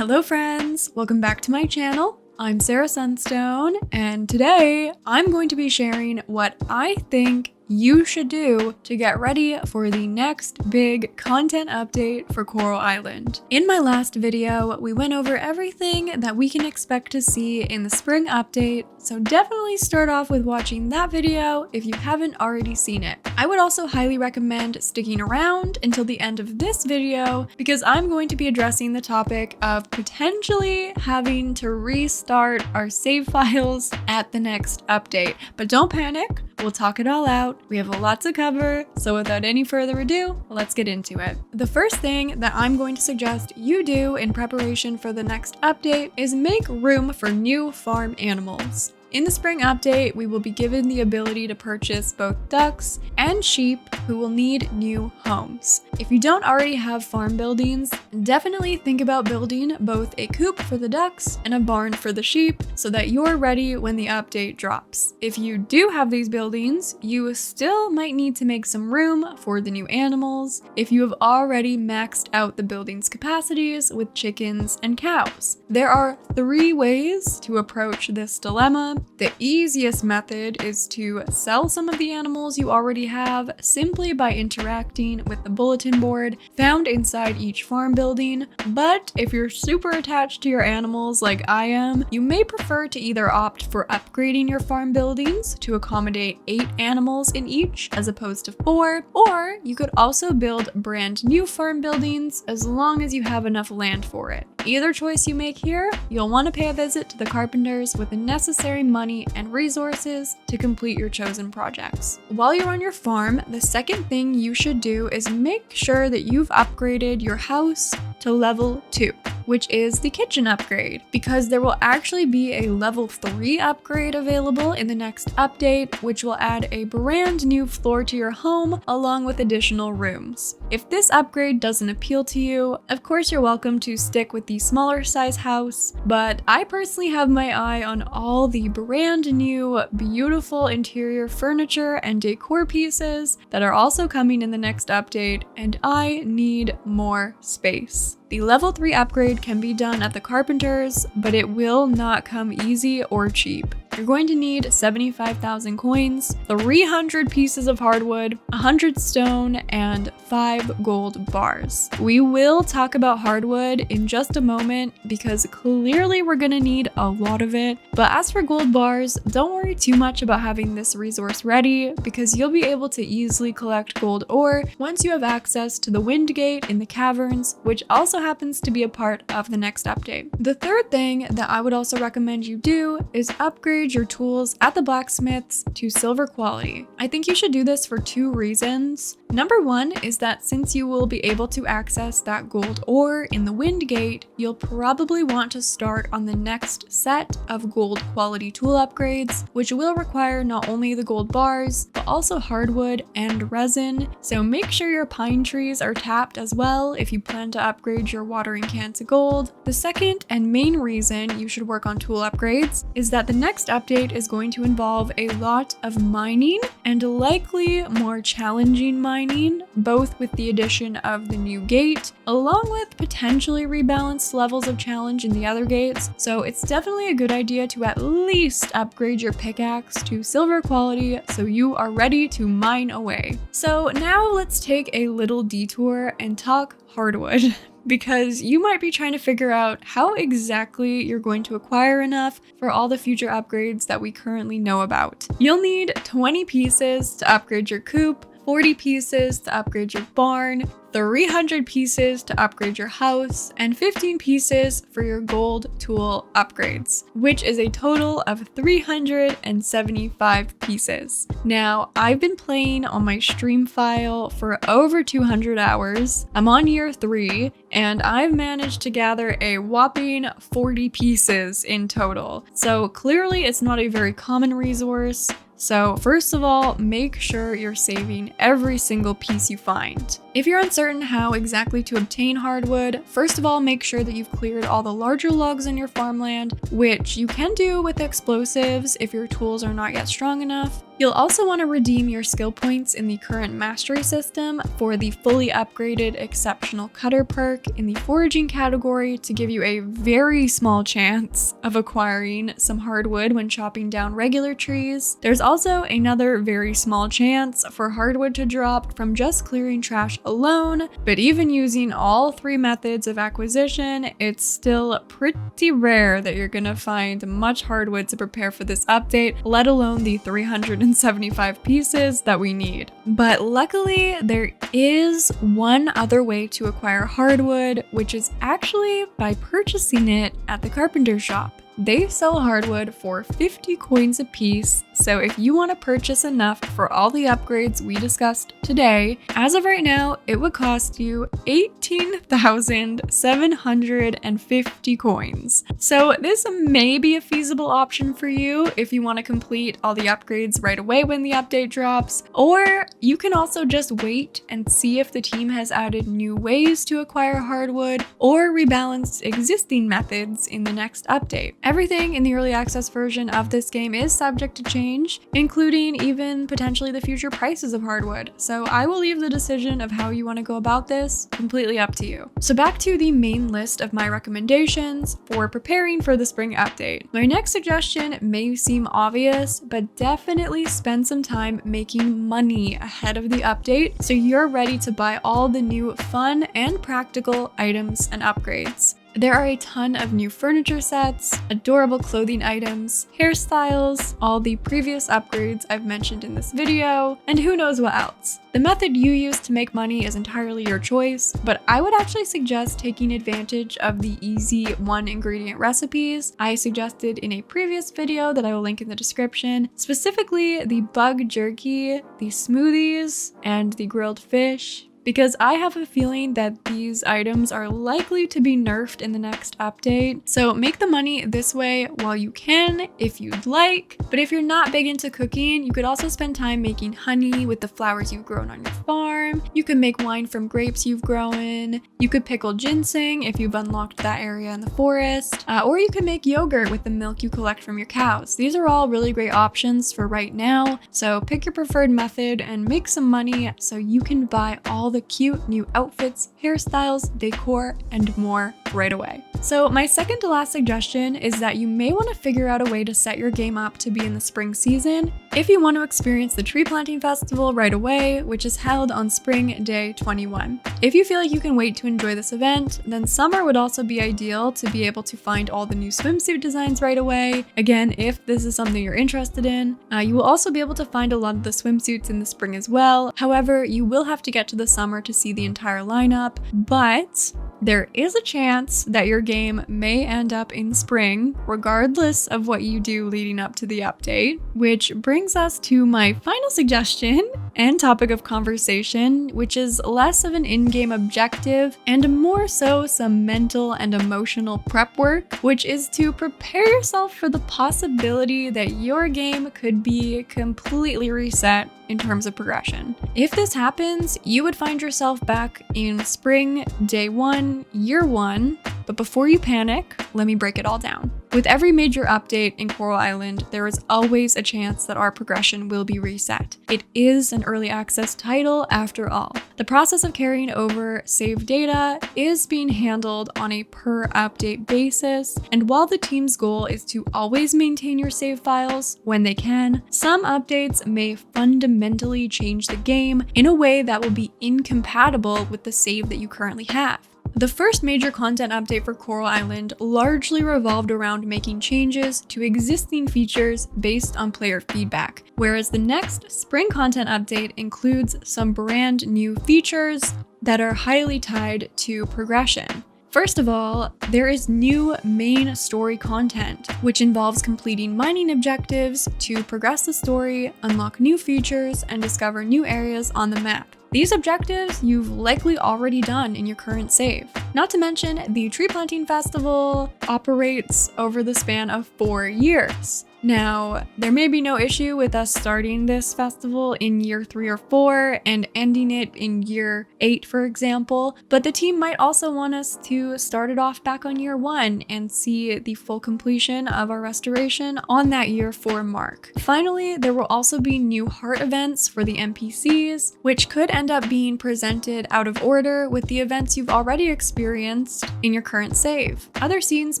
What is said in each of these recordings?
Hello friends, welcome back to my channel. I'm Sarah Sunstone, and today I'm going to be sharing what I think you should do to get ready for the next big content update for Coral Island. In my last video, we went over everything that we can expect to see in the spring update, so definitely start off with watching that video if you haven't already seen it. I would also highly recommend sticking around until the end of this video because I'm going to be addressing the topic of potentially having to restart our save files at the next update. But don't panic, we'll talk it all out. We have a lot to cover, so without any further ado, let's get into it. The first thing that I'm going to suggest you do in preparation for the next update is make room for new farm animals. In the spring update, we will be given the ability to purchase both ducks and sheep who will need new homes. If you don't already have farm buildings, definitely think about building both a coop for the ducks and a barn for the sheep so that you're ready when the update drops. If you do have these buildings, you still might need to make some room for the new animals if you have already maxed out the building's capacities with chickens and cows. There are 3 ways to approach this dilemma. The easiest method is to sell some of the animals you already have simply by interacting with the bulletin board found inside each farm building. But if you're super attached to your animals like I am, you may prefer to either opt for upgrading your farm buildings to accommodate 8 animals in each as opposed to 4, or you could also build brand new farm buildings as long as you have enough land for it. Either choice you make here, you'll want to pay a visit to the carpenters with the necessary money and resources to complete your chosen projects. While you're on your farm, the second thing you should do is make sure that you've upgraded your house to level 2, which is the kitchen upgrade, because there will actually be a level 3 upgrade available in the next update, which will add a brand new floor to your home along with additional rooms. If this upgrade doesn't appeal to you, of course you're welcome to stick with the smaller size house, but I personally have my eye on all the brand new beautiful interior furniture and decor pieces that are also coming in the next update, and I need more space. The level 3 upgrade can be done at the carpenters, but it will not come easy or cheap. You're going to need 75,000 coins, 300 pieces of hardwood, 100 stone, and 5 gold bars. We will talk about hardwood in just a moment because clearly we're going to need a lot of it. But as for gold bars, don't worry too much about having this resource ready because you'll be able to easily collect gold ore once you have access to the wind gate in the caverns, which also happens to be a part of the next update. The third thing that I would also recommend you do is upgrade your tools at the blacksmiths to silver quality. I think you should do this for 2 reasons. Number 1 is that since you will be able to access that gold ore in the wind gate, you'll probably want to start on the next set of gold quality tool upgrades, which will require not only the gold bars, but also hardwood and resin. So make sure your pine trees are tapped as well if you plan to upgrade your watering can to gold. The second and main reason you should work on tool upgrades is that the next update is going to involve a lot of mining and likely more challenging mining, both with the addition of the new gate, along with potentially rebalanced levels of challenge in the other gates. So it's definitely a good idea to at least upgrade your pickaxe to silver quality so you are ready to mine away. So now let's take a little detour and talk hardwood. Because you might be trying to figure out how exactly you're going to acquire enough for all the future upgrades that we currently know about. You'll need 20 pieces to upgrade your coop, 40 pieces to upgrade your barn, 300 pieces to upgrade your house, and 15 pieces for your gold tool upgrades, which is a total of 375 pieces. Now, I've been playing on my stream file for over 200 hours. I'm on year 3, and I've managed to gather a whopping 40 pieces in total. So clearly it's not a very common resource. So first of all, make sure you're saving every single piece you find. If you're uncertain how exactly to obtain hardwood, first of all, make sure that you've cleared all the larger logs in your farmland, which you can do with explosives if your tools are not yet strong enough. You'll also want to redeem your skill points in the current mastery system for the fully upgraded exceptional cutter perk in the foraging category to give you a very small chance of acquiring some hardwood when chopping down regular trees. There's also another very small chance for hardwood to drop from just clearing trash alone, but even using all 3 methods of acquisition, it's still pretty rare that you're gonna find much hardwood to prepare for this update, let alone the 375 pieces that we need. But luckily, there is one other way to acquire hardwood, which is actually by purchasing it at the carpenter shop. They sell hardwood for 50 coins a piece, so if you want to purchase enough for all the upgrades we discussed today, as of right now, it would cost you 18,750 coins. So this may be a feasible option for you if you want to complete all the upgrades right away when the update drops, or you can also just wait and see if the team has added new ways to acquire hardwood or rebalanced existing methods in the next update. Everything in the early access version of this game is subject to change, including even potentially the future prices of hardwood. So I will leave the decision of how you want to go about this completely up to you. So back to the main list of my recommendations for preparing for the spring update. My next suggestion may seem obvious, but definitely spend some time making money ahead of the update so you're ready to buy all the new fun and practical items and upgrades. There are a ton of new furniture sets, adorable clothing items, hairstyles, all the previous upgrades I've mentioned in this video, and who knows what else. The method you use to make money is entirely your choice, but I would actually suggest taking advantage of the easy 1-ingredient recipes I suggested in a previous video that I will link in the description, specifically the bug jerky, the smoothies, and the grilled fish, because I have a feeling that these items are likely to be nerfed in the next update. So make the money this way while you can if you'd like, but if you're not big into cooking, you could also spend time making honey with the flowers you've grown on your farm. You can make wine from grapes you've grown. You could pickle ginseng if you've unlocked that area in the forest, or you can make yogurt with the milk you collect from your cows. These are all really great options for right now, so pick your preferred method and make some money so you can buy all the cute new outfits, hairstyles, decor, and more right away. So my second to last suggestion is that you may want to figure out a way to set your game up to be in the spring season if you want to experience the tree planting festival right away, which is held on spring day 21. If you feel like you can wait to enjoy this event, then summer would also be ideal to be able to find all the new swimsuit designs right away. Again, if this is something you're interested in, you will also be able to find a lot of the swimsuits in the spring as well. However, you will have to get to the summer to see the entire lineup, but there is a chance that your game may end up in spring, regardless of what you do leading up to the update, which brings us to my final suggestion and topic of conversation, which is less of an in-game objective and more so some mental and emotional prep work, which is to prepare yourself for the possibility that your game could be completely reset in terms of progression. If this happens, you would find yourself back in spring, day 1, year 1, but before you panic, let me break it all down. With every major update in Coral Island, there is always a chance that our progression will be reset. It is an early access title after all. The process of carrying over save data is being handled on a per update basis, and while the team's goal is to always maintain your save files when they can, some updates may fundamentally change the game in a way that will be incompatible with the save that you currently have. The first major content update for Coral Island largely revolved around making changes to existing features based on player feedback, whereas the next spring content update includes some brand new features that are highly tied to progression. First of all, there is new main story content, which involves completing mining objectives to progress the story, unlock new features, and discover new areas on the map. These objectives you've likely already done in your current save. Not to mention, the Tree Planting Festival operates over the span of 4 years. Now, there may be no issue with us starting this festival in year 3 or 4 and ending it in year 8, for example, but the team might also want us to start it off back on year 1 and see the full completion of our restoration on that year 4 mark. Finally, there will also be new heart events for the NPCs, which could end up being presented out of order with the events you've already experienced in your current save. Other scenes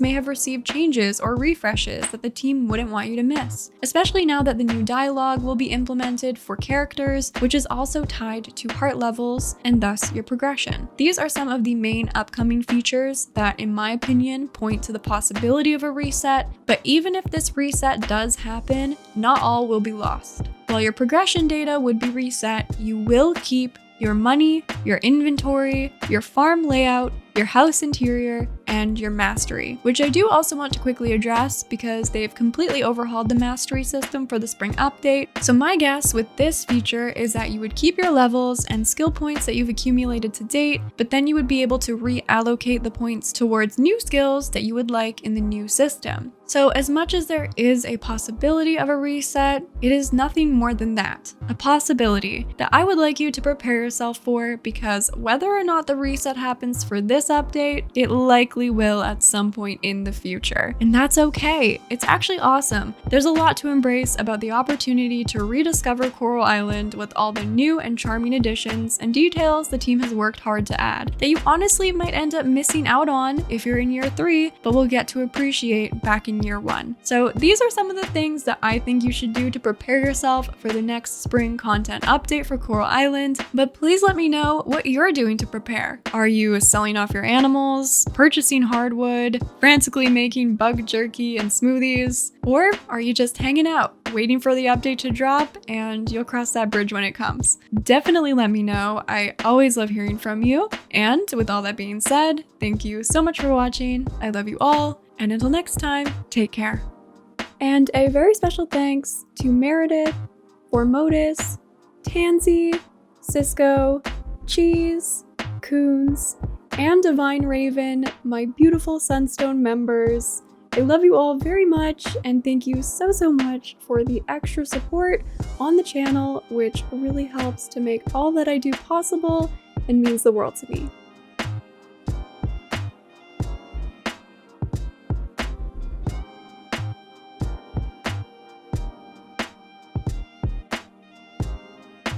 may have received changes or refreshes that the team wouldn't want you to miss, especially now that the new dialogue will be implemented for characters, which is also tied to heart levels and thus your progression. These are some of the main upcoming features that, in my opinion, point to the possibility of a reset, but even if this reset does happen, not all will be lost. While your progression data would be reset, you will keep your money, your inventory, your farm layout, your house interior, and your mastery, which I do also want to quickly address because they've completely overhauled the mastery system for the spring update. So my guess with this feature is that you would keep your levels and skill points that you've accumulated to date, but then you would be able to reallocate the points towards new skills that you would like in the new system. So as much as there is a possibility of a reset, it is nothing more than that, a possibility that I would like you to prepare yourself for, because whether or not the reset happens for this update, it likely will at some point in the future. And that's okay. It's actually awesome. There's a lot to embrace about the opportunity to rediscover Coral Island with all the new and charming additions and details the team has worked hard to add that you honestly might end up missing out on if you're in year 3, but will get to appreciate back in year 1. So these are some of the things that I think you should do to prepare yourself for the next spring content update for Coral Island, but please let me know what you're doing to prepare. Are you selling off your animals, purchasing hardwood, frantically making bug jerky and smoothies, or are you just hanging out, waiting for the update to drop and you'll cross that bridge when it comes? Definitely let me know. I always love hearing from you. And with all that being said, thank you so much for watching. I love you all. And until next time, take care. And a very special thanks to Meredith, Formotus, Tansy, Cisco, Cheese, Coons, and Divine Raven, my beautiful Sunstone members. I love you all very much, and thank you so much for the extra support on the channel, which really helps to make all that I do possible and means the world to me.